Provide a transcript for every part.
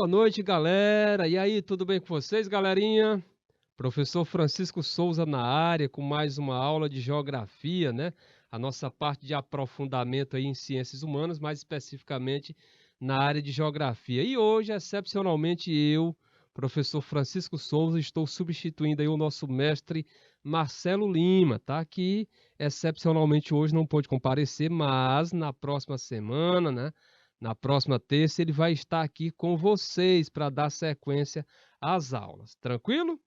Boa noite, galera. E aí, tudo bem com vocês, galerinha? Professor Francisco Souza na área com mais uma aula de geografia, né? A nossa parte de aprofundamento aí em ciências humanas, mais especificamente na área de geografia. E hoje, excepcionalmente, eu, professor Francisco Souza, estou substituindo aí o nosso mestre Marcelo Lima, tá? Que excepcionalmente hoje não pôde comparecer, mas na próxima semana, né? Na próxima terça, ele vai estar aqui com vocês para dar sequência às aulas. Tranquilo?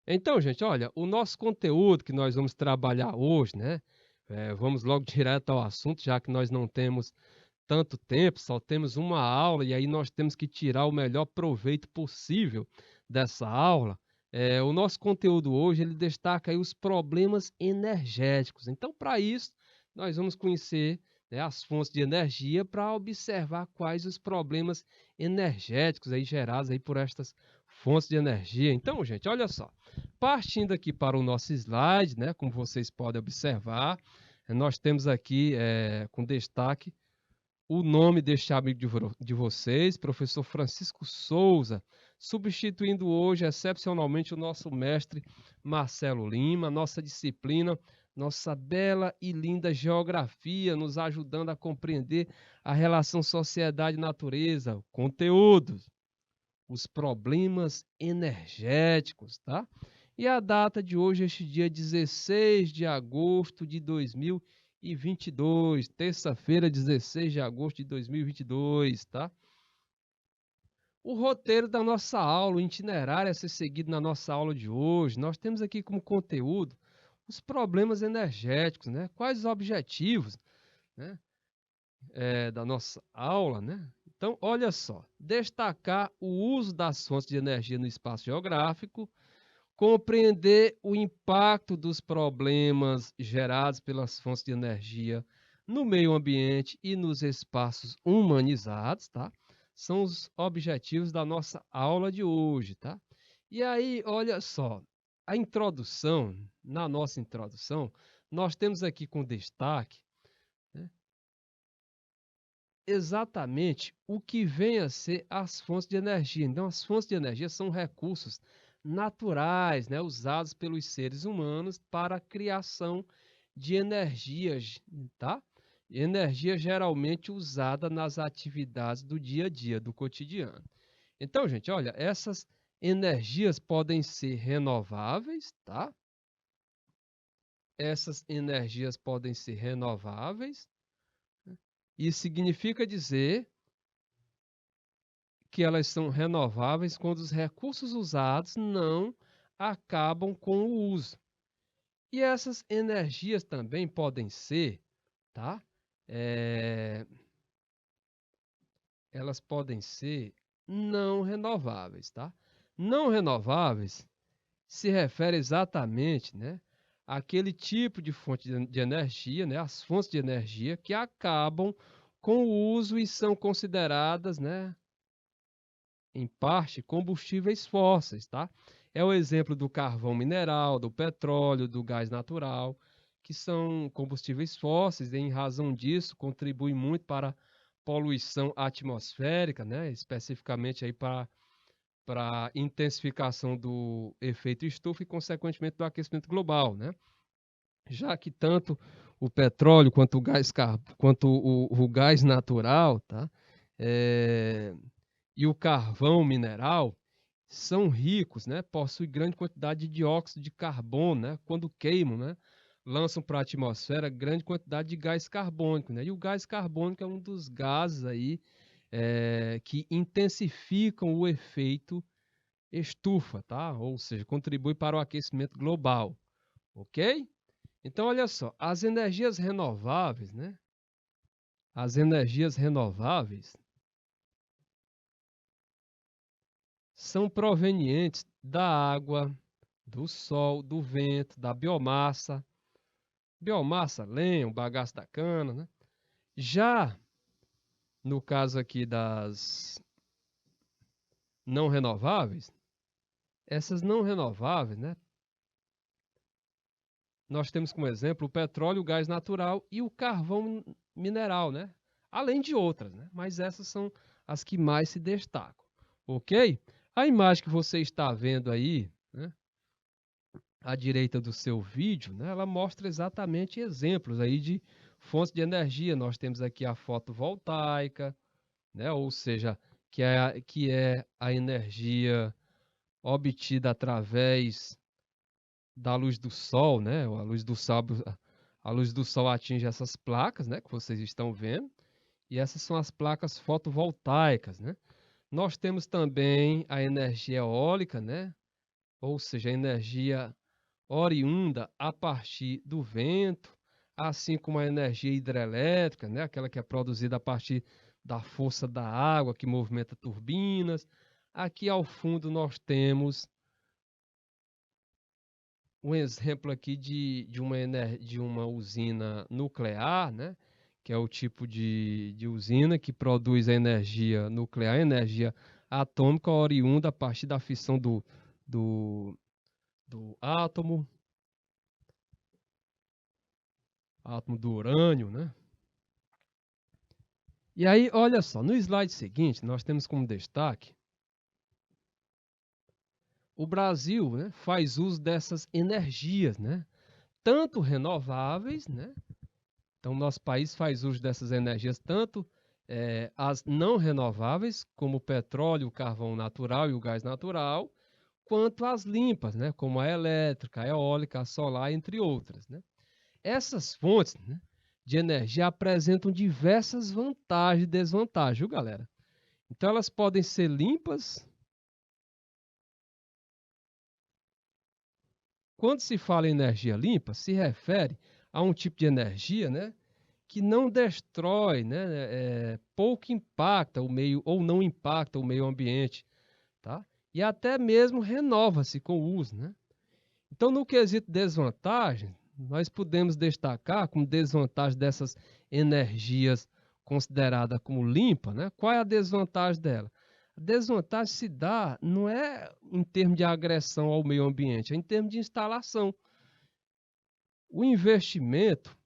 Então, gente, olha, o nosso conteúdo que nós vamos trabalhar hoje, né? Vamos logo direto ao assunto, já que nós não temos tanto tempo, só temos uma aula e aí nós temos que tirar o melhor proveito possível dessa aula. O nosso conteúdo hoje, ele destaca aí os problemas energéticos. Então, para isso, nós vamos conhecer, né, as fontes de energia para observar quais os problemas energéticos aí gerados aí por estas fontes de energia. Então, gente, olha só. Partindo aqui para o nosso slide, né, como vocês podem observar, nós temos aqui com destaque o nome deste amigo de vocês, professor Francisco Souza, substituindo hoje excepcionalmente o nosso mestre Marcelo Lima, nossa disciplina, nossa bela e linda geografia, nos ajudando a compreender a relação sociedade-natureza, conteúdos, os problemas energéticos, tá? E a data de hoje, este dia 16 de agosto de 2022, terça-feira, 16 de agosto de 2022, tá? O roteiro da nossa aula, o itinerário a ser seguido na nossa aula de hoje, nós temos aqui como conteúdo os problemas energéticos, né? Quais os objetivos, né? Da nossa aula, né? Então, olha só, destacar o uso das fontes de energia no espaço geográfico, compreender o impacto dos problemas gerados pelas fontes de energia no meio ambiente e nos espaços humanizados, tá? São os objetivos da nossa aula de hoje, tá? E aí, olha só, na nossa introdução, nós temos aqui com destaque, né, exatamente o que vem a ser as fontes de energia. Então, as fontes de energia são recursos naturais, né, usados pelos seres humanos para a criação de energias, tá? Energia geralmente usada nas atividades do dia a dia, do cotidiano. Então, gente, olha, essas energias podem ser renováveis, tá? Essas energias podem ser renováveis. Isso significa dizer que elas são renováveis quando os recursos usados não acabam com o uso. E essas energias também podem ser, tá? Elas podem ser não renováveis, tá? Não renováveis se refere exatamente, né, àquele tipo de fonte de energia, né, as fontes de energia que acabam com o uso e são consideradas, né, em parte, combustíveis fósseis, tá? É o exemplo do carvão mineral, do petróleo, do gás natural, que são combustíveis fósseis, e em razão disso, contribuem muito para a poluição atmosférica, né? Especificamente aí para a intensificação do efeito estufa e, consequentemente, do aquecimento global, né? Já que tanto o petróleo quanto o gás natural, tá? É, e o carvão mineral são ricos, né? Possuem grande quantidade de dióxido de carbono, né? Quando queimam, né? Lançam para a atmosfera grande quantidade de gás carbônico, né? E o gás carbônico é um dos gases aí que intensificam o efeito estufa, tá? Ou seja, contribui para o aquecimento global, ok? Então, olha só, as energias renováveis, né? As energias renováveis são provenientes da água, do sol, do vento, da biomassa. Biomassa, lenha, o bagaço da cana, né? Já no caso aqui das não renováveis, essas não renováveis, né? Nós temos como exemplo o petróleo, o gás natural e o carvão mineral, né? Além de outras, né? Mas essas são as que mais se destacam. Ok? A imagem que você está vendo aí, né, à direita do seu vídeo, né, ela mostra exatamente exemplos aí de fontes de energia. Nós temos aqui a fotovoltaica, né, ou seja, que é a energia obtida através da luz do sol, né? A luz do sol atinge essas placas, né, que vocês estão vendo, e essas são as placas fotovoltaicas, né? Nós temos também a energia eólica, né? Ou seja, a energia oriunda a partir do vento, assim como a energia hidrelétrica, né? Aquela que é produzida a partir da força da água que movimenta turbinas. Aqui ao fundo nós temos um exemplo aqui de uma usina nuclear, né? Que é o tipo de usina que produz a energia nuclear, energia atômica oriunda a partir da fissão do, do átomo do urânio, né? E aí, olha só, no slide seguinte, nós temos como destaque o Brasil, né, faz uso dessas energias, né? Tanto renováveis, né? Então, nosso país faz uso dessas energias, tanto as não renováveis, como o petróleo, o carvão natural e o gás natural, quanto as limpas, né, como a elétrica, a eólica, a solar, entre outras, né? Essas fontes, né, de energia apresentam diversas vantagens e desvantagens, viu, galera? Então, elas podem ser limpas. Quando se fala em energia limpa, se refere a um tipo de energia, né, que não destrói, né, pouco impacta o meio ou não impacta o meio ambiente, tá? E até mesmo renova-se com o uso, né? Então, no quesito desvantagem, nós podemos destacar como desvantagem dessas energias consideradas como limpa, né? Qual é a desvantagem dela? A desvantagem se dá não é em termos de agressão ao meio ambiente, é em termos de instalação. O investimento,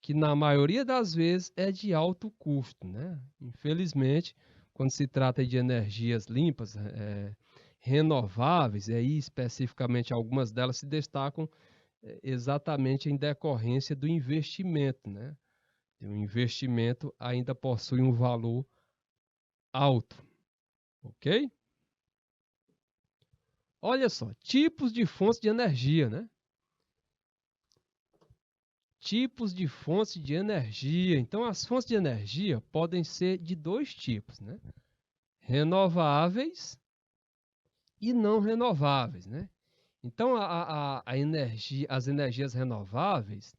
que na maioria das vezes é de alto custo, né? Infelizmente, quando se trata de energias limpas, renováveis, e aí especificamente algumas delas se destacam exatamente em decorrência do investimento, né? O investimento ainda possui um valor alto, ok? Olha só, tipos de fontes de energia, né? Tipos de fontes de energia. Então, as fontes de energia podem ser de dois tipos, né? Renováveis e não renováveis, né? Então, as energias renováveis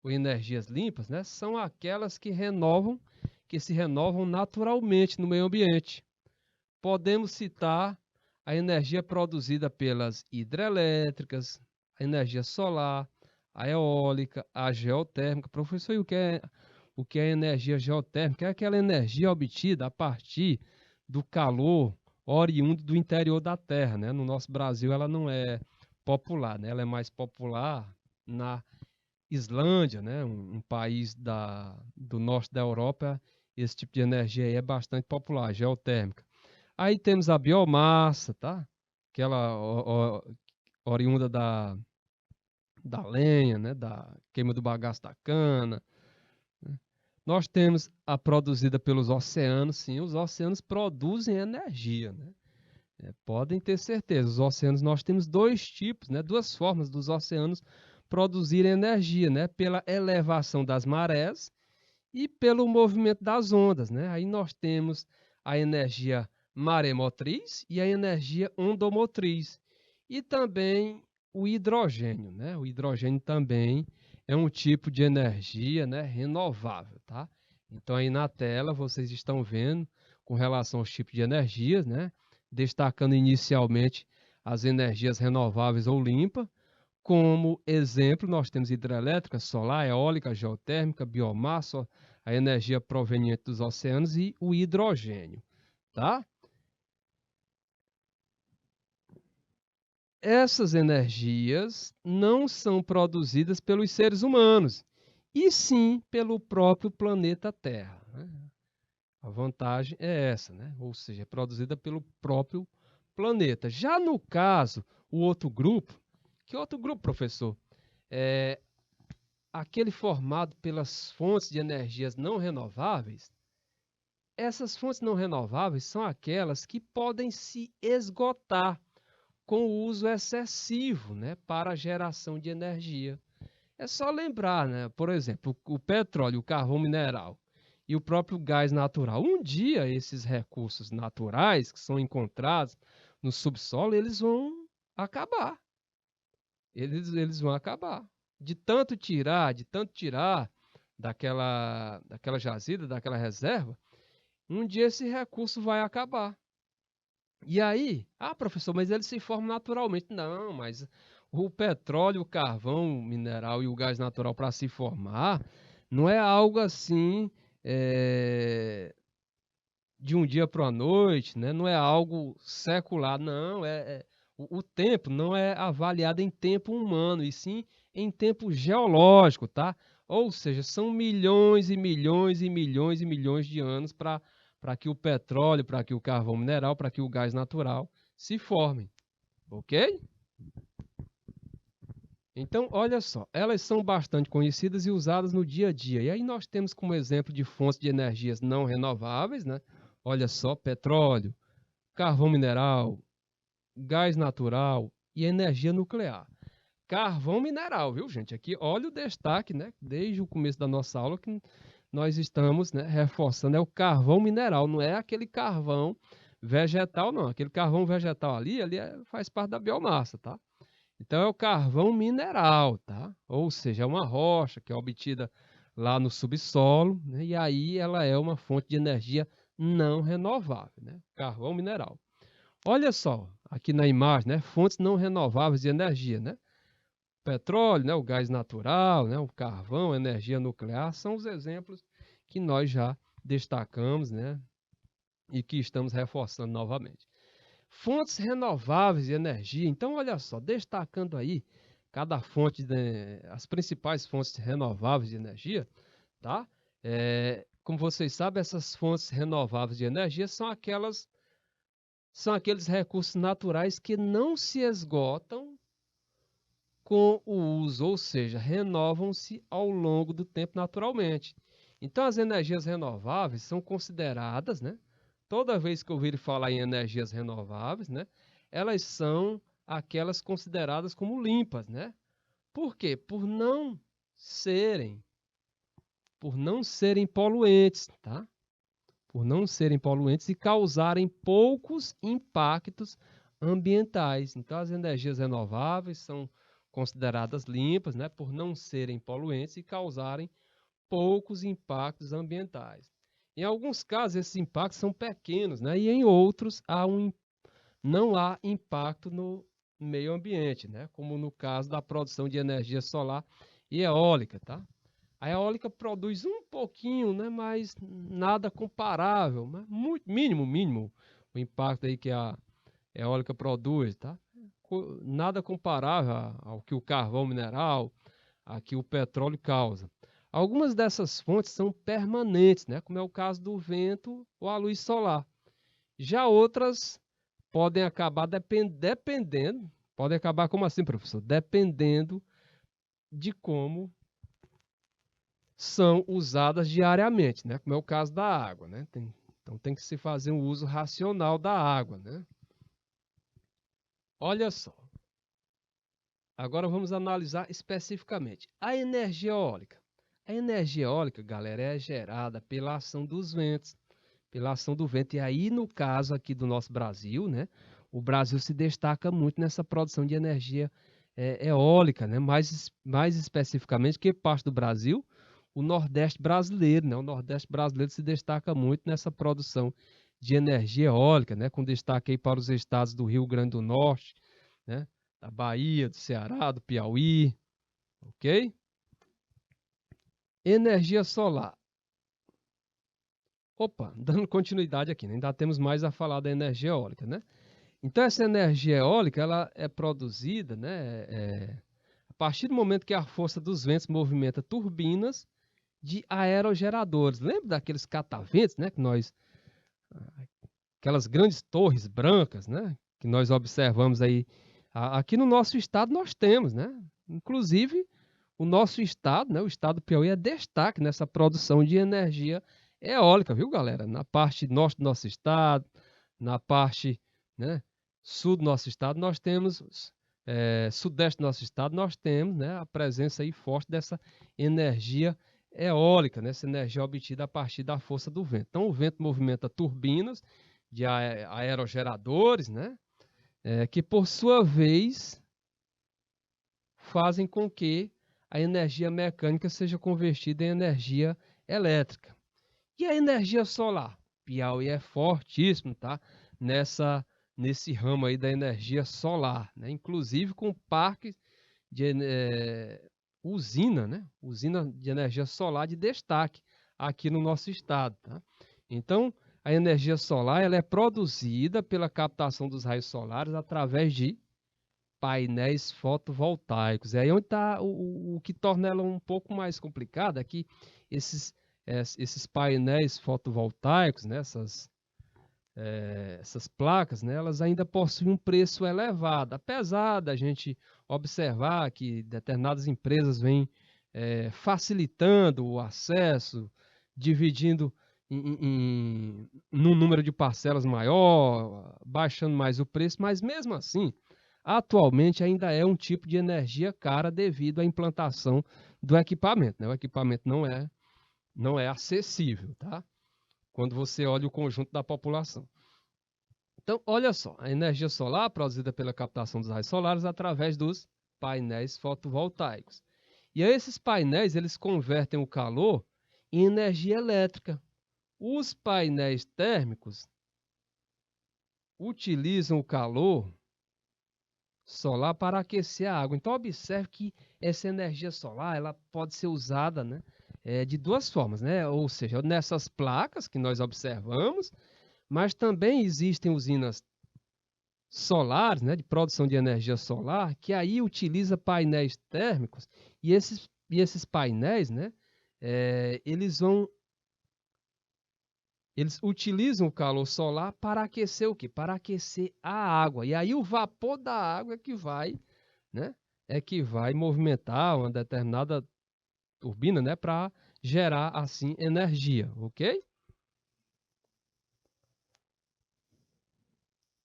ou energias limpas, né, são aquelas que se renovam naturalmente no meio ambiente. Podemos citar a energia produzida pelas hidrelétricas, a energia solar, a eólica, a geotérmica. Professor, e o que é energia geotérmica? É aquela energia obtida a partir do calor oriundo do interior da Terra, né? No nosso Brasil ela não é popular, né? Ela é mais popular na Islândia, né? Um país do norte da Europa. Esse tipo de energia aí é bastante popular, geotérmica. Aí temos a biomassa, tá? Aquela oriunda da lenha, né? Da queima do bagaço da cana. Nós temos a produzida pelos oceanos, sim, os oceanos produzem energia, né? Podem ter certeza, os oceanos nós temos dois tipos, né? Duas formas dos oceanos produzirem energia, né? Pela elevação das marés e pelo movimento das ondas, né? Aí nós temos a energia maremotriz e a energia ondomotriz. E também o hidrogênio, né? O hidrogênio também é um tipo de energia, né, renovável, tá? Então aí na tela vocês estão vendo com relação aos tipos de energias, né? Destacando inicialmente as energias renováveis ou limpas. Como exemplo, nós temos hidrelétrica, solar, eólica, geotérmica, biomassa, a energia proveniente dos oceanos e o hidrogênio, tá? Essas energias não são produzidas pelos seres humanos, e sim pelo próprio planeta Terra, né? A vantagem é essa, né? Ou seja, é produzida pelo próprio planeta. Já no caso, o outro grupo, que outro grupo, professor? É aquele formado pelas fontes de energias não renováveis. Essas fontes não renováveis são aquelas que podem se esgotar com o uso excessivo, né, para a geração de energia. É só lembrar, né, por exemplo, o petróleo, o carvão mineral e o próprio gás natural. Um dia esses recursos naturais que são encontrados no subsolo, eles vão acabar. Eles vão acabar. De tanto tirar daquela jazida, daquela reserva, um dia esse recurso vai acabar. E aí, professor, mas ele se forma naturalmente. Não, mas o petróleo, o carvão mineral e o gás natural para se formar não é algo assim de um dia para a noite, né? Não é algo secular, não. O tempo não é avaliado em tempo humano, e sim em tempo geológico, tá? Ou seja, são milhões e milhões e milhões e milhões de anos para que o petróleo, para que o carvão mineral, para que o gás natural se formem, ok? Então, olha só, elas são bastante conhecidas e usadas no dia a dia. E aí nós temos como exemplo de fontes de energias não renováveis, né? Olha só, petróleo, carvão mineral, gás natural e energia nuclear. Carvão mineral, viu, gente? Aqui, olha o destaque, né? Desde o começo da nossa aula que nós estamos, né, reforçando, é o carvão mineral, não é aquele carvão vegetal, não. Aquele carvão vegetal ali faz parte da biomassa, tá? Então é o carvão mineral, tá? Ou seja, é uma rocha que é obtida lá no subsolo, né? E aí ela é uma fonte de energia não renovável, né? Carvão mineral. Olha só, aqui na imagem, né? Fontes não renováveis de energia, né? Petróleo, né? O gás natural, né? O carvão, a energia nuclear, são os exemplos que nós já destacamos, né? E que estamos reforçando novamente. Fontes renováveis de energia. Então, olha só, destacando aí cada fonte, as principais fontes renováveis de energia, tá? Como vocês sabem, essas fontes renováveis de energia são aqueles recursos naturais que não se esgotam com o uso, ou seja, renovam-se ao longo do tempo naturalmente. Então, as energias renováveis são consideradas, né? Toda vez que ouvir falar em energias renováveis, né? Elas são aquelas consideradas como limpas, né? Por quê? Por não serem poluentes, tá? Por não serem poluentes e causarem poucos impactos ambientais. Então, as energias renováveis são consideradas limpas, né, por não serem poluentes e causarem poucos impactos ambientais. Em alguns casos, esses impactos são pequenos, né, e em outros não há impacto no meio ambiente, né, como no caso da produção de energia solar e eólica, tá? A eólica produz um pouquinho, né, mas nada comparável, mas muito mínimo o impacto aí que a eólica produz, tá? Nada comparável ao que o carvão mineral, a que o petróleo causa. Algumas dessas fontes são permanentes, né, como é o caso do vento ou a luz solar. Já outras podem acabar dependendo, podem acabar como assim, professor? Dependendo de como são usadas diariamente, né? Como é o caso da água, né? Então tem que se fazer um uso racional da água, né? Olha só. Agora vamos analisar especificamente a energia eólica. A energia eólica, galera, é gerada pela ação dos ventos, pela ação do vento. E aí, no caso aqui do nosso Brasil, né? O Brasil se destaca muito nessa produção de energia eólica, né? Mais especificamente, que parte do Brasil? O Nordeste brasileiro, né? O Nordeste brasileiro se destaca muito nessa produção de energia eólica, né? Com destaque aí para os estados do Rio Grande do Norte, né? Da Bahia, do Ceará, do Piauí, ok? Energia solar. Opa, dando continuidade aqui, né? Ainda temos mais a falar da energia eólica, né? Então, essa energia eólica ela é produzida, né, a partir do momento que a força dos ventos movimenta turbinas de aerogeradores. Lembra daqueles cataventos, né, que nós, aquelas grandes torres brancas, né, que nós observamos aí. Aqui no nosso estado nós temos, né? Inclusive, o nosso estado, né, o estado do Piauí é destaque nessa produção de energia eólica, viu, galera? Na parte norte do nosso estado, na parte, né, sul do nosso estado, nós temos, sudeste do nosso estado, nós temos, né, a presença aí forte dessa energia eólica, né, essa energia obtida a partir da força do vento. Então, o vento movimenta turbinas de aerogeradores, né, que por sua vez fazem com que a energia mecânica seja convertida em energia elétrica. E a energia solar? Piauí é fortíssimo, tá? Nesse ramo aí da energia solar, né? Inclusive com parques de usina, né? Usina de energia solar de destaque aqui no nosso estado, tá? Então, a energia solar ela é produzida pela captação dos raios solares através de painéis fotovoltaicos. É aí onde está o que torna ela um pouco mais complicada, é que esses painéis fotovoltaicos, né, essas placas, né, elas ainda possuem um preço elevado, apesar da gente observar que determinadas empresas vêm facilitando o acesso, dividindo num número de parcelas maior, baixando mais o preço, mas mesmo assim, atualmente ainda é um tipo de energia cara devido à implantação do equipamento, né? O equipamento não é acessível, tá? Quando você olha o conjunto da população. Então, olha só, a energia solar produzida pela captação dos raios solares através dos painéis fotovoltaicos. E aí esses painéis, eles convertem o calor em energia elétrica. Os painéis térmicos utilizam o calor solar para aquecer a água. Então, observe que essa energia solar ela pode ser usada, né, de duas formas, né? Ou seja, nessas placas que nós observamos, mas também existem usinas solares, né, de produção de energia solar, que aí utiliza painéis térmicos e esses painéis, né, eles utilizam o calor solar para aquecer o quê? Para aquecer a água. E aí o vapor da água é que vai, né, movimentar uma determinada turbina, né, para gerar assim energia, ok?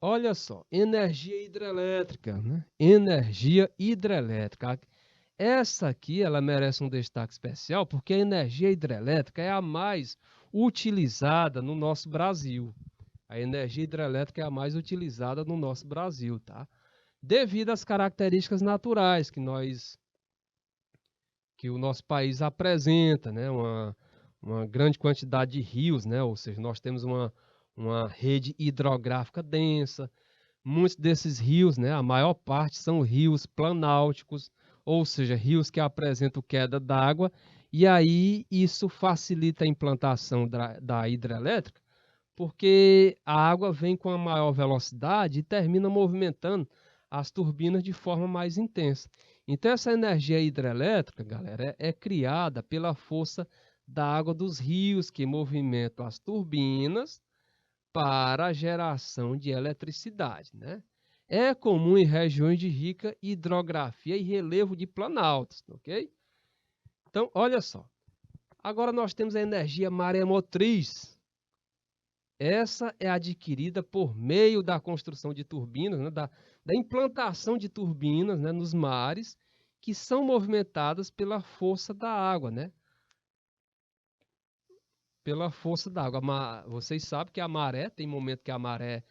Olha só, energia hidrelétrica, né? Energia hidrelétrica. Essa aqui, ela merece um destaque especial porque a energia hidrelétrica é a mais utilizada no nosso Brasil. A energia hidrelétrica é a mais utilizada no nosso Brasil, tá? Devido às características naturais que o nosso país apresenta, né? Uma grande quantidade de rios, né? Ou seja, nós temos uma rede hidrográfica densa. Muitos desses rios, né? A maior parte são rios planálticos, ou seja, rios que apresentam queda d'água, e aí isso facilita a implantação da hidrelétrica, porque a água vem com a maior velocidade e termina movimentando as turbinas de forma mais intensa. Então, essa energia hidrelétrica, galera, é criada pela força da água dos rios que movimentam as turbinas para a geração de eletricidade, né? É comum em regiões de rica hidrografia e relevo de planaltos, ok? Então, olha só. Agora nós temos a energia maremotriz. Essa é adquirida por meio da construção de turbinas, né, da implantação de turbinas, né, nos mares, que são movimentadas pela força da água, né? Pela força da água. Vocês sabem que a maré, tem momento que a maré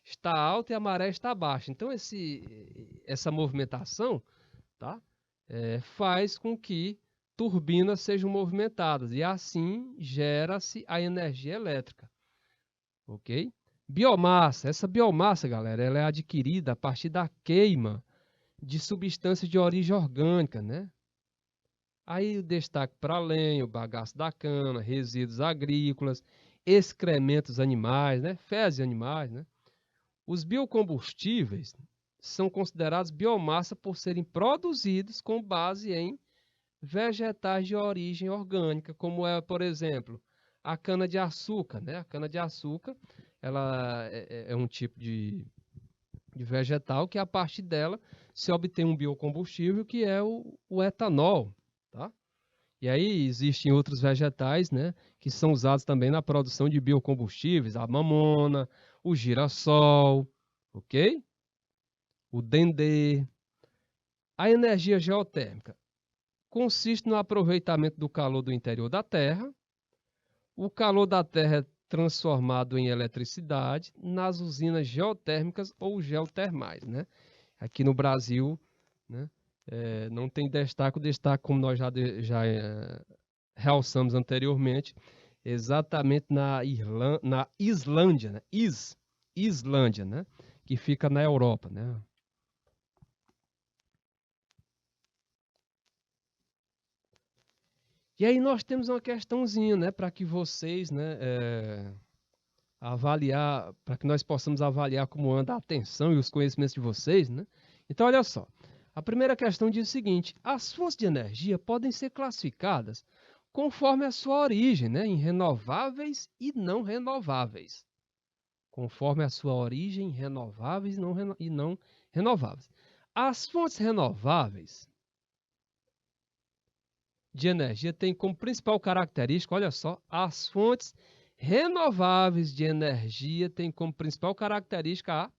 está alta e a maré está baixa. Então, essa movimentação, tá, faz com que turbinas sejam movimentadas e assim gera-se a energia elétrica. Ok? Biomassa. Essa biomassa, galera, ela é adquirida a partir da queima de substâncias de origem orgânica, né? Aí o destaque para lenha, o bagaço da cana, resíduos agrícolas, excrementos animais, né? Fezes de animais, né? Os biocombustíveis são considerados biomassa por serem produzidos com base em vegetais de origem orgânica, como é, por exemplo, a cana-de-açúcar, né? A cana-de-açúcar, ela é um tipo de vegetal que a partir dela se obtém um biocombustível que é o etanol, tá? E aí existem outros vegetais, né, que são usados também na produção de biocombustíveis, a mamona, o girassol, ok? O dendê. A energia geotérmica consiste no aproveitamento do calor do interior da Terra. O calor da Terra é transformado em eletricidade nas usinas geotérmicas ou geotermais, né? Aqui no Brasil, né, não tem destaque, o destaque, como nós já realçamos anteriormente, exatamente na Islândia, né? Islândia, né? Que fica na Europa, né? E aí nós temos uma questãozinha, né? Para que vocês, né? Avaliar, para que nós possamos avaliar como anda a atenção e os conhecimentos de vocês, né? Então, olha só. A primeira questão diz o seguinte: as fontes de energia podem ser classificadas conforme a sua origem, né? Em renováveis e não renováveis. Conforme a sua origem, renováveis e não renováveis. As fontes renováveis de energia têm como principal característica, olha só, as fontes renováveis de energia têm como principal característica a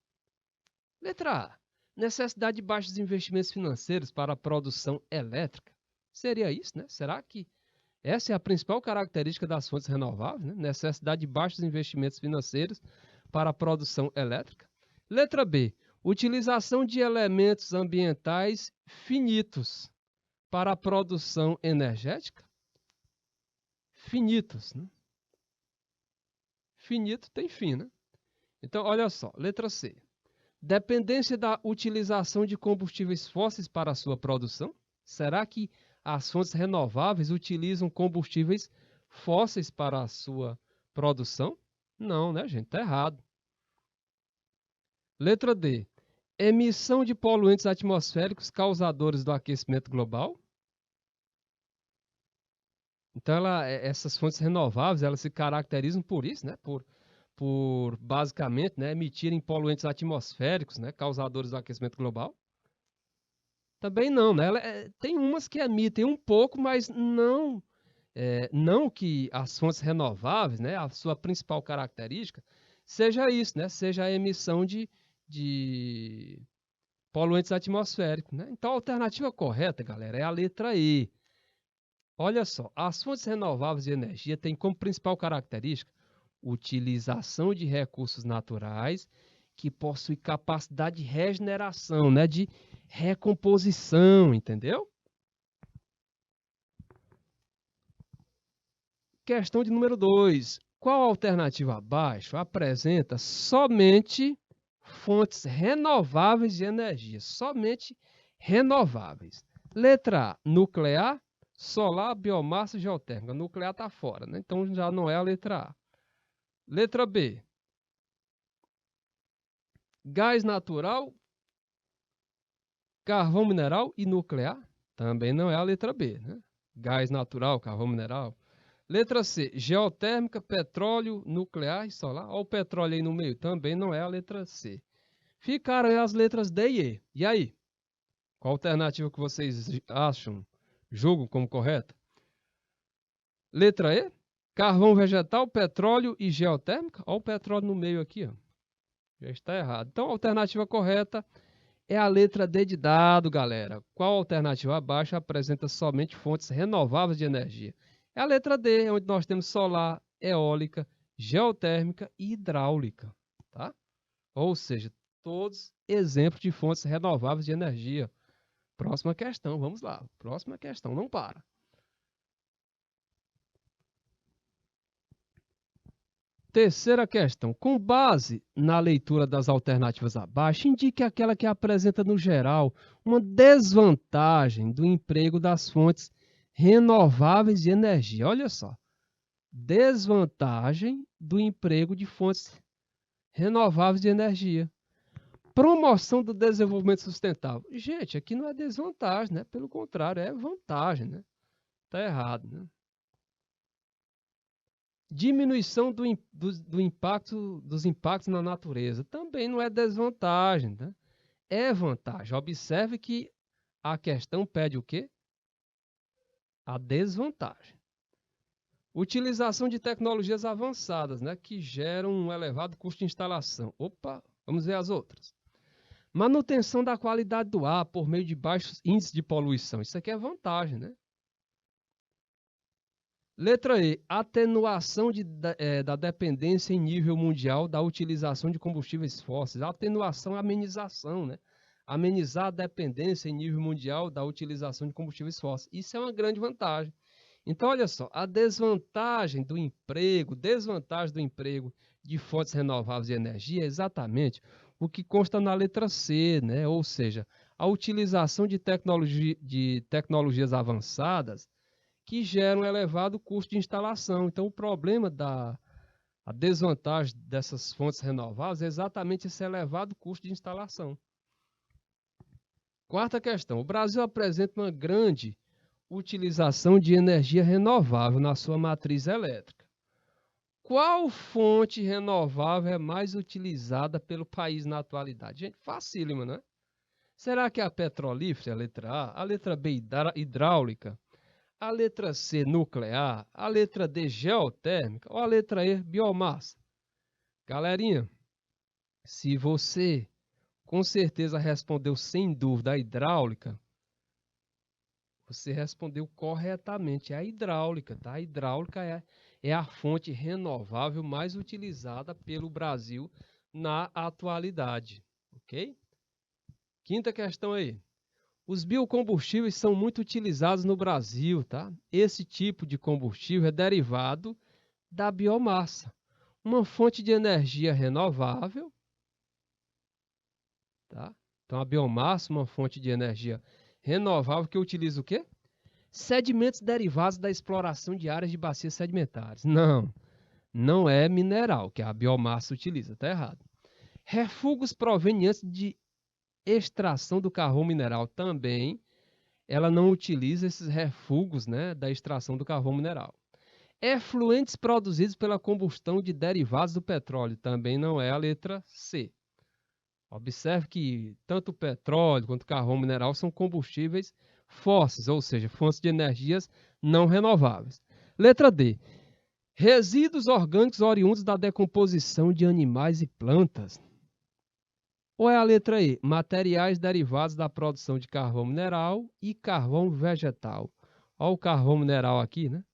letra A, necessidade de baixos investimentos financeiros para a produção elétrica. Seria isso, né? Será que essa é a principal característica das fontes renováveis, né? Necessidade de baixos investimentos financeiros para a produção elétrica. Letra B, utilização de elementos ambientais finitos para a produção energética. Finitos, né? Finito tem fim, né? Então, olha só, letra C. Dependência da utilização de combustíveis fósseis para a sua produção. Será que as fontes renováveis utilizam combustíveis fósseis para a sua produção? Não, né, gente? Está errado. Letra D. Emissão de poluentes atmosféricos causadores do aquecimento global. Então, essas fontes renováveis, elas se caracterizam por isso, né? Por basicamente, né, emitirem poluentes atmosféricos, né, causadores do aquecimento global. Também não, né? Tem umas que emitem um pouco, mas não que as fontes renováveis, né, a sua principal característica seja isso, né? Seja a emissão de poluentes atmosféricos, né? Então, a alternativa correta, galera, é a letra E. Olha só, as fontes renováveis de energia têm como principal característica utilização de recursos naturais que possuem capacidade de regeneração, né, de recomposição, entendeu? Questão de número 2. Qual alternativa abaixo apresenta somente fontes renováveis de energia? Somente renováveis. Letra A, nuclear, solar, biomassa, geotérmica. Nuclear está fora, né? Então já não é a letra A. Letra B, gás natural, carvão mineral e nuclear. Também não é a letra B, né? Gás natural, carvão mineral. Letra C, geotérmica, petróleo, nuclear e solar. Olha o petróleo aí no meio, também não é a letra C. Ficaram aí as letras D e E. E aí? Qual alternativa que vocês acham, julgam como correta? Letra E, carvão vegetal, petróleo e geotérmica. Olha o petróleo no meio aqui, ó. Já está errado. Então, a alternativa correta é a letra D de dado, galera. Qual alternativa abaixo apresenta somente fontes renováveis de energia? É a letra D, onde nós temos solar, eólica, geotérmica e hidráulica, tá? Ou seja, todos exemplos de fontes renováveis de energia. Próxima questão, vamos lá. Próxima questão, não para. Terceira questão. Com base na leitura das alternativas abaixo, indique aquela que apresenta, no geral, uma desvantagem do emprego das fontes renováveis de energia. Olha só. Desvantagem do emprego de fontes renováveis de energia. Promoção do desenvolvimento sustentável. Gente, aqui não é desvantagem, né? Pelo contrário, é vantagem, né? Está errado, né? Diminuição do impacto, dos impactos na natureza também não é desvantagem, né? É vantagem. Observe que a questão pede o quê? A desvantagem. Utilização de tecnologias avançadas, né, que geram um elevado custo de instalação. Opa, vamos ver as outras. Manutenção da qualidade do ar por meio de baixos índices de poluição. Isso aqui é vantagem, né? Letra E. Atenuação da dependência em nível mundial da utilização de combustíveis fósseis. Atenuação, amenização, né? Amenizar a dependência em nível mundial da utilização de combustíveis fósseis. Isso é uma grande vantagem. Então, olha só, a desvantagem do emprego de fontes renováveis de energia é exatamente o que consta na letra C, né? Ou seja, a utilização de tecnologias avançadas que geram um elevado custo de instalação. Então, o problema a desvantagem dessas fontes renováveis é exatamente esse elevado custo de instalação. Quarta questão. O Brasil apresenta uma grande utilização de energia renovável na sua matriz elétrica. Qual fonte renovável é mais utilizada pelo país na atualidade? Gente, facílima, né? Será que é a petrolífera, a letra A? A letra B, hidráulica? A letra C, nuclear? A letra D, geotérmica? Ou a letra E, biomassa? Galerinha, se você com certeza respondeu sem dúvida a hidráulica, você respondeu corretamente. É a hidráulica, tá? A hidráulica é a fonte renovável mais utilizada pelo Brasil na atualidade, ok? Quinta questão aí. Os biocombustíveis são muito utilizados no Brasil, tá? Esse tipo de combustível é derivado da biomassa, uma fonte de energia renovável, tá? Então a biomassa, uma fonte de energia renovável que utiliza o quê? Sedimentos derivados da exploração de áreas de bacias sedimentares. Não é mineral que a biomassa utiliza, tá errado. Refugos provenientes de extração do carvão mineral também, ela não utiliza esses refugos, né, da extração do carvão mineral. Efluentes produzidos pela combustão de derivados do petróleo, também não é a letra C. Observe que tanto o petróleo quanto o carvão mineral são combustíveis fósseis, ou seja, fontes de energias não renováveis. Letra D. Resíduos orgânicos oriundos da decomposição de animais e plantas. Ou é a letra E? Materiais derivados da produção de carvão mineral e carvão vegetal. Olha o carvão mineral aqui, né?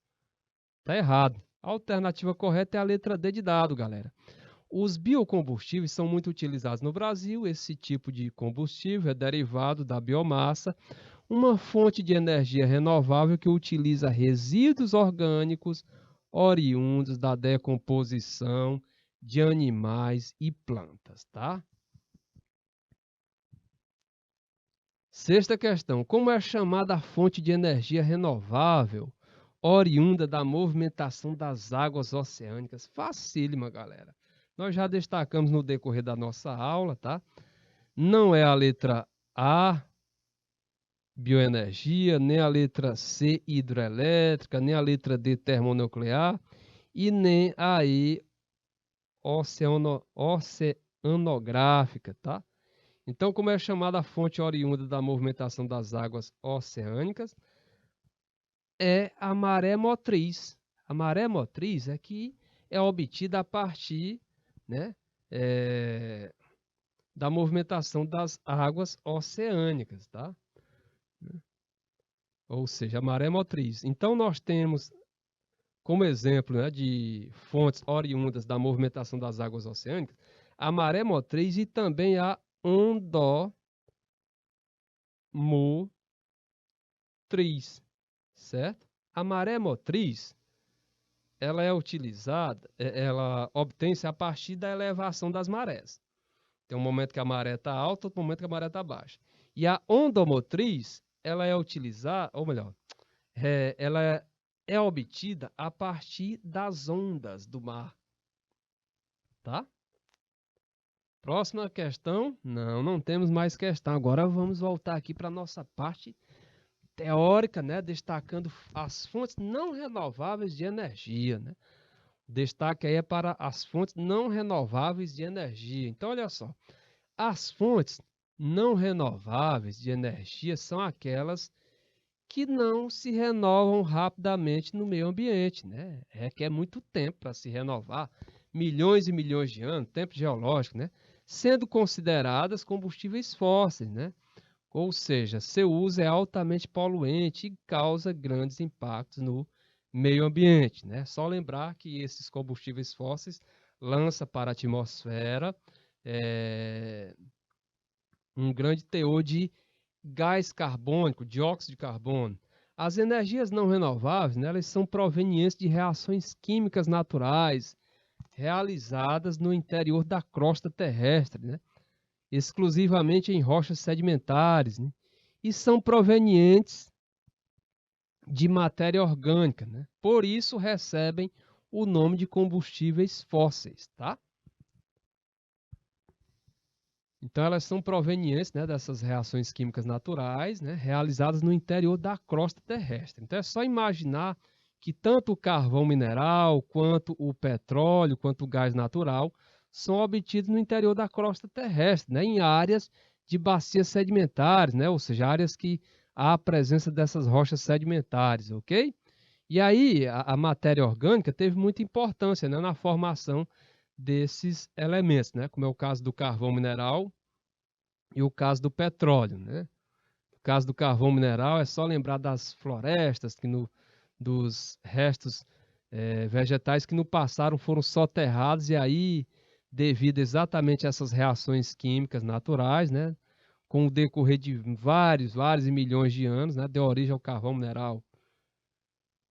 Tá errado. A alternativa correta é a letra D de dado, galera. Os biocombustíveis são muito utilizados no Brasil. Esse tipo de combustível é derivado da biomassa, uma fonte de energia renovável que utiliza resíduos orgânicos oriundos da decomposição de animais e plantas, tá? Sexta questão. Como é chamada a fonte de energia renovável oriunda da movimentação das águas oceânicas? Facílima, galera. Nós já destacamos no decorrer da nossa aula, tá? Não é a letra A, bioenergia, nem a letra C, hidrelétrica, nem a letra D, termonuclear e nem a E, oceanográfica, tá? Então, como é chamada a fonte oriunda da movimentação das águas oceânicas? É a maré motriz. A maré motriz é que é obtida a partir, né, da movimentação das águas oceânicas, tá? Ou seja, a maré motriz. Então, nós temos como exemplo, né, de fontes oriundas da movimentação das águas oceânicas, a maré motriz e também a ondomotriz, certo? A maré motriz, ela é utilizada, ela obtém-se a partir da elevação das marés. Tem um momento que a maré está alta, outro momento que a maré está baixa. E a ondomotriz, ela é utilizada, ou melhor, ela é obtida a partir das ondas do mar, tá? Próxima questão. Não temos mais questão. Agora vamos voltar aqui para a nossa parte teórica, né, destacando as fontes não renováveis de energia, né? Destaque aí é para as fontes não renováveis de energia. Então, olha só, as fontes não renováveis de energia são aquelas que não se renovam rapidamente no meio ambiente, né? Requer muito tempo para se renovar, milhões e milhões de anos, tempo geológico, né? Sendo consideradas combustíveis fósseis, né? Ou seja, seu uso é altamente poluente e causa grandes impactos no meio ambiente, né? Só lembrar que esses combustíveis fósseis lançam para a atmosfera um grande teor de gás carbônico, dióxido de carbono. As energias não renováveis, né, elas são provenientes de reações químicas naturais realizadas no interior da crosta terrestre, né, exclusivamente em rochas sedimentares, né, e são provenientes de matéria orgânica, né? Por isso recebem o nome de combustíveis fósseis, tá? Então, elas são provenientes, né, dessas reações químicas naturais, né, realizadas no interior da crosta terrestre. Então, é só imaginar que tanto o carvão mineral, quanto o petróleo, quanto o gás natural são obtidos no interior da crosta terrestre, né, em áreas de bacias sedimentares, né, ou seja, áreas que há a presença dessas rochas sedimentares, ok? E aí, a matéria orgânica teve muita importância, né, na formação desses elementos, né? Como é o caso do carvão mineral e o caso do petróleo, né? No caso do carvão mineral, é só lembrar das florestas, dos restos vegetais que no passado foram soterrados e aí, devido exatamente a essas reações químicas naturais, né? Com o decorrer de vários e milhões de anos, né? Deu origem ao carvão mineral.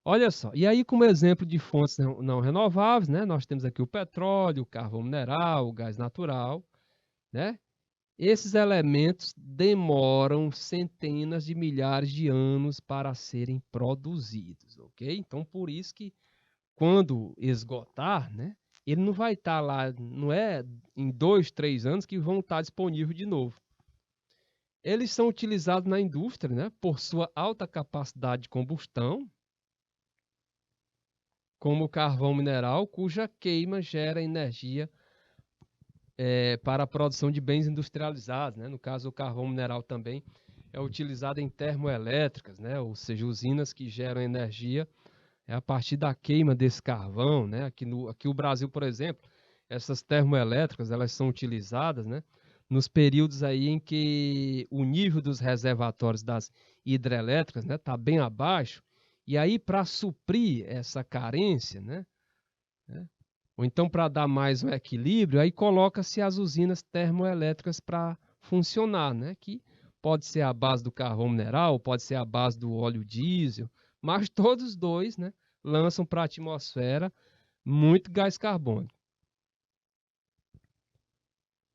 Olha só, e aí como exemplo de fontes não renováveis, né, nós temos aqui o petróleo, o carvão mineral, o gás natural, né? Esses elementos demoram centenas de milhares de anos para serem produzidos, ok? Então, por isso que quando esgotar, né, ele não vai estar lá, não é em 2, 3 anos que vão estar disponíveis de novo. Eles são utilizados na indústria, né, por sua alta capacidade de combustão, como o carvão mineral, cuja queima gera energia para a produção de bens industrializados, né? No caso, o carvão mineral também é utilizado em termoelétricas, né? Ou seja, usinas que geram energia a partir da queima desse carvão, né? Aqui o Brasil, por exemplo, essas termoelétricas elas são utilizadas, né? Nos períodos aí em que o nível dos reservatórios das hidrelétricas, né, tá bem abaixo, e aí para suprir essa carência, né? Ou então para dar mais um equilíbrio, aí coloca-se as usinas termoelétricas para funcionar, né? Que pode ser a base do carvão mineral, pode ser a base do óleo diesel, mas todos os dois, né, lançam para a atmosfera muito gás carbônico.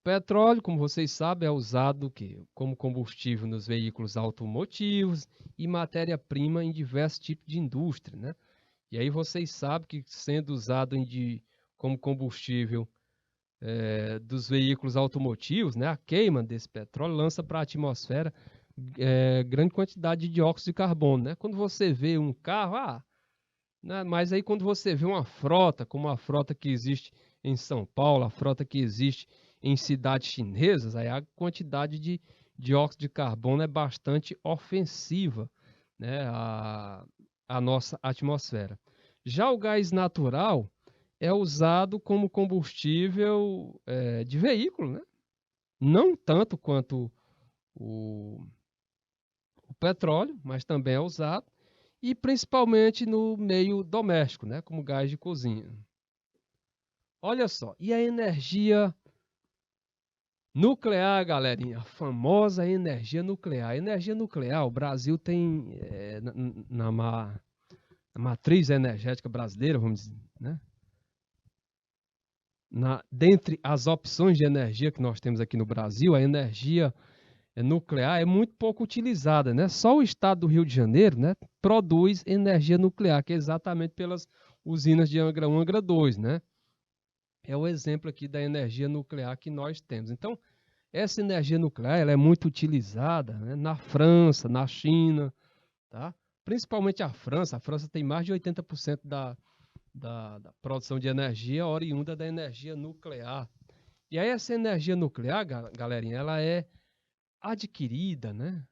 Petróleo, como vocês sabem, é usado como combustível nos veículos automotivos e matéria-prima em diversos tipos de indústria, né? E aí vocês sabem que sendo usado como combustível dos veículos automotivos, né, a queima desse petróleo lança para a atmosfera grande quantidade de dióxido de carbono, né? Quando você vê um carro, né, mas aí quando você vê uma frota, como a frota que existe em São Paulo, a frota que existe em cidades chinesas, aí a quantidade de dióxido de carbono é bastante ofensiva, né, à nossa atmosfera. Já o gás natural é usado como combustível de veículo, né? Não tanto quanto o, o petróleo, mas também é usado, e principalmente no meio doméstico, né? Como gás de cozinha. Olha só, e a energia nuclear, galerinha, a famosa energia nuclear. A energia nuclear, o Brasil tem na matriz energética brasileira, vamos dizer, né? Dentre as opções de energia que nós temos aqui no Brasil, a energia nuclear é muito pouco utilizada, né? Só o estado do Rio de Janeiro, né, produz energia nuclear, que é exatamente pelas usinas de Angra 1, Angra 2, né? É o exemplo aqui da energia nuclear que nós temos. Então, essa energia nuclear ela é muito utilizada, né, na França, na China, tá? Principalmente a França. A França tem mais de 80% da produção de energia oriunda da energia nuclear. E aí essa energia nuclear, galerinha, ela é adquirida, né,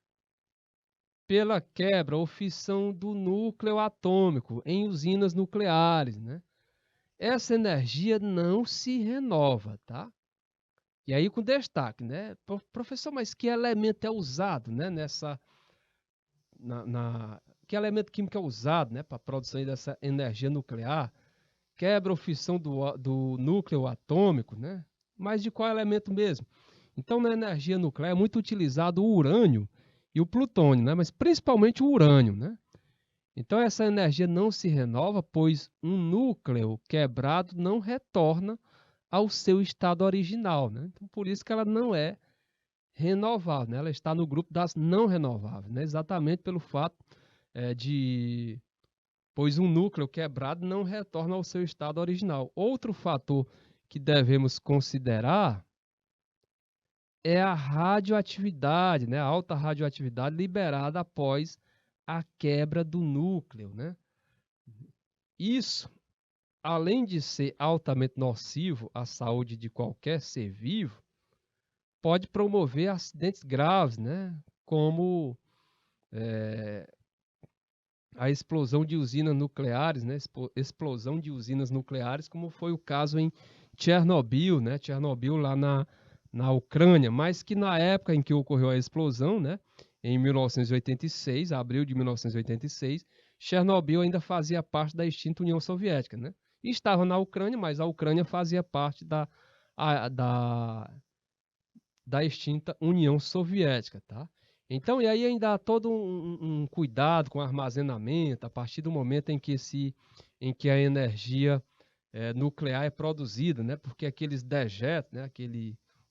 pela quebra ou fissão do núcleo atômico em usinas nucleares, né? Essa energia não se renova, tá? E aí com destaque, né? Professor, mas que elemento é usado, né, que elemento químico é usado, né, para a produção dessa energia nuclear? Quebra ou fissão do núcleo atômico, né? Mas de qual elemento mesmo? Então, na energia nuclear é muito utilizado o urânio e o plutônio, né? Mas principalmente o urânio, né? Então, essa energia não se renova, pois um núcleo quebrado não retorna ao seu estado original, né? Então, por isso que ela não é renovável, né? Ela está no grupo das não renováveis, né? Exatamente pelo fato pois um núcleo quebrado não retorna ao seu estado original. Outro fator que devemos considerar é a radioatividade, né? A alta radioatividade liberada após a quebra do núcleo, né? Isso, além de ser altamente nocivo à saúde de qualquer ser vivo, pode promover acidentes graves, né? Como a explosão de usinas nucleares, né? Explosão de usinas nucleares, como foi o caso em Chernobyl, né? Chernobyl lá na Ucrânia, mas que na época em que ocorreu a explosão, né? Em 1986, abril de 1986, Chernobyl ainda fazia parte da extinta União Soviética, né? E estava na Ucrânia, mas a Ucrânia fazia parte da extinta União Soviética, tá? Então, e aí ainda há todo um cuidado com o armazenamento, a partir do momento em que a energia nuclear é produzida, né? Porque aqueles dejetos, né?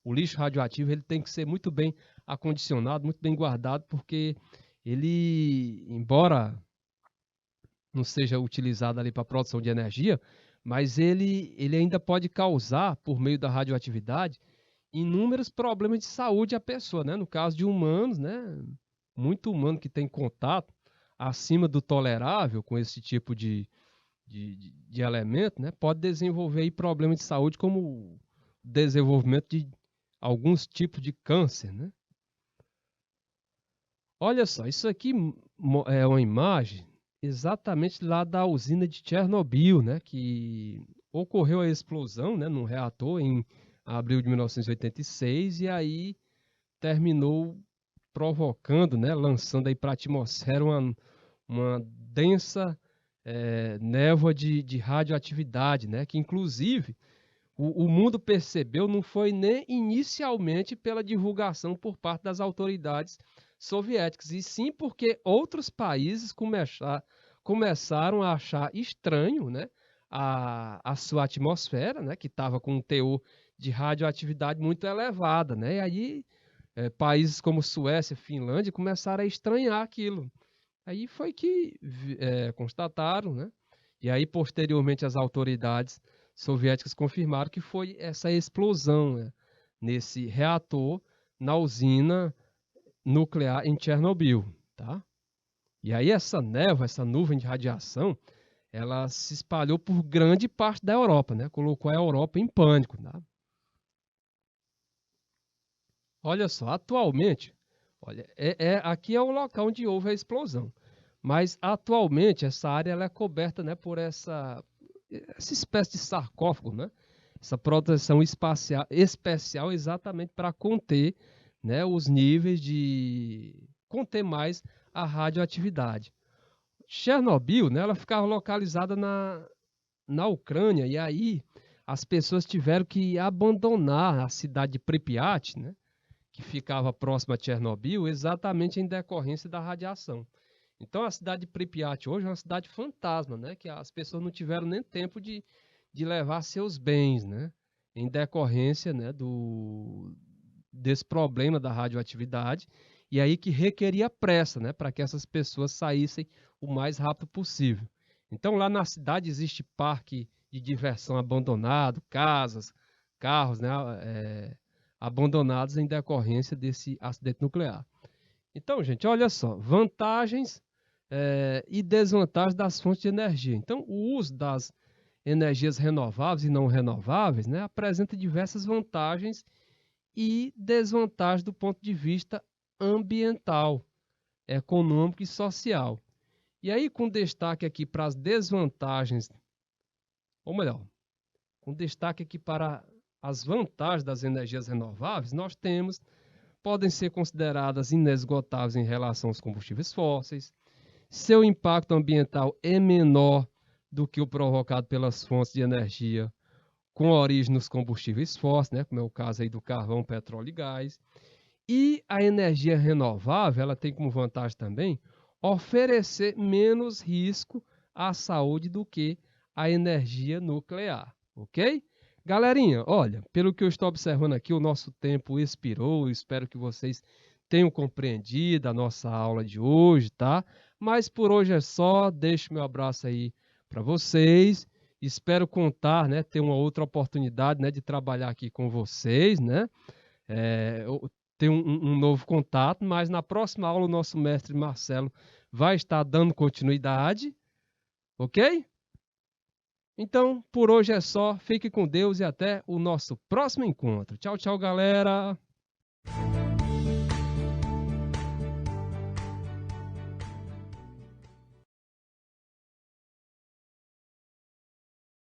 O lixo radioativo, ele tem que ser muito bem acondicionado, muito bem guardado, porque ele, embora não seja utilizado ali para a produção de energia, mas ele ainda pode causar, por meio da radioatividade, inúmeros problemas de saúde à pessoa, né? No caso de humanos, né? Muito humano que tem contato acima do tolerável com esse tipo de elemento, né? Pode desenvolver aí problemas de saúde como o desenvolvimento de alguns tipos de câncer, né? Olha só, isso aqui é uma imagem exatamente lá da usina de Chernobyl, né? Que ocorreu a explosão, né? Num reator em abril de 1986 e aí terminou provocando, né, lançando aí para a atmosfera uma densa névoa de radioatividade, né, que inclusive o mundo percebeu não foi nem inicialmente pela divulgação por parte das autoridades soviéticas, e sim porque outros países começaram a achar estranho, né, a sua atmosfera, né, que estava com um teor de radioatividade muito elevada, né, e aí países como Suécia, Finlândia começaram a estranhar aquilo. Aí foi que constataram, né? E aí posteriormente as autoridades soviéticas confirmaram que foi essa explosão, né, nesse reator na usina nuclear em Chernobyl, tá? E aí essa névoa, essa nuvem de radiação, ela se espalhou por grande parte da Europa, né? Colocou a Europa em pânico, tá? Olha só, atualmente, olha, aqui é o local onde houve a explosão. Mas atualmente essa área ela é coberta, né, por essa espécie de sarcófago, né? Essa proteção especial exatamente para conter, né, os níveis de conter mais a radioatividade. Chernobyl, né, ela ficava localizada na Ucrânia e aí as pessoas tiveram que abandonar a cidade de Pripyat, né, que ficava próxima a Chernobyl, exatamente em decorrência da radiação. Então a cidade de Pripyat hoje é uma cidade fantasma, né? Que as pessoas não tiveram nem tempo de levar seus bens, né? Em decorrência, né, desse problema da radioatividade, e aí que requeria pressa, né, para que essas pessoas saíssem o mais rápido possível. Então lá na cidade existe parque de diversão abandonado, casas, carros, né, abandonados em decorrência desse acidente nuclear. Então, gente, olha só, vantagens e desvantagens das fontes de energia. Então, o uso das energias renováveis e não renováveis, né, apresenta diversas vantagens e desvantagens do ponto de vista ambiental, econômico e social. E aí, com destaque aqui para as desvantagens, ou melhor, com destaque aqui para as vantagens das energias renováveis, nós temos, podem ser consideradas inesgotáveis em relação aos combustíveis fósseis, seu impacto ambiental é menor do que o provocado pelas fontes de energia com origem nos combustíveis fósseis, né, como é o caso aí do carvão, petróleo e gás. E a energia renovável, ela tem como vantagem também oferecer menos risco à saúde do que a energia nuclear, ok? Galerinha, olha, pelo que eu estou observando aqui, o nosso tempo expirou. Eu espero que vocês tenham compreendido a nossa aula de hoje, tá? Mas por hoje é só. Deixo meu abraço aí para vocês. Espero contar, né, ter uma outra oportunidade, né, de trabalhar aqui com vocês, né? Ter um novo contato, mas na próxima aula o nosso mestre Marcelo vai estar dando continuidade, ok? Então, por hoje é só. Fique com Deus e até o nosso próximo encontro. Tchau, tchau, galera!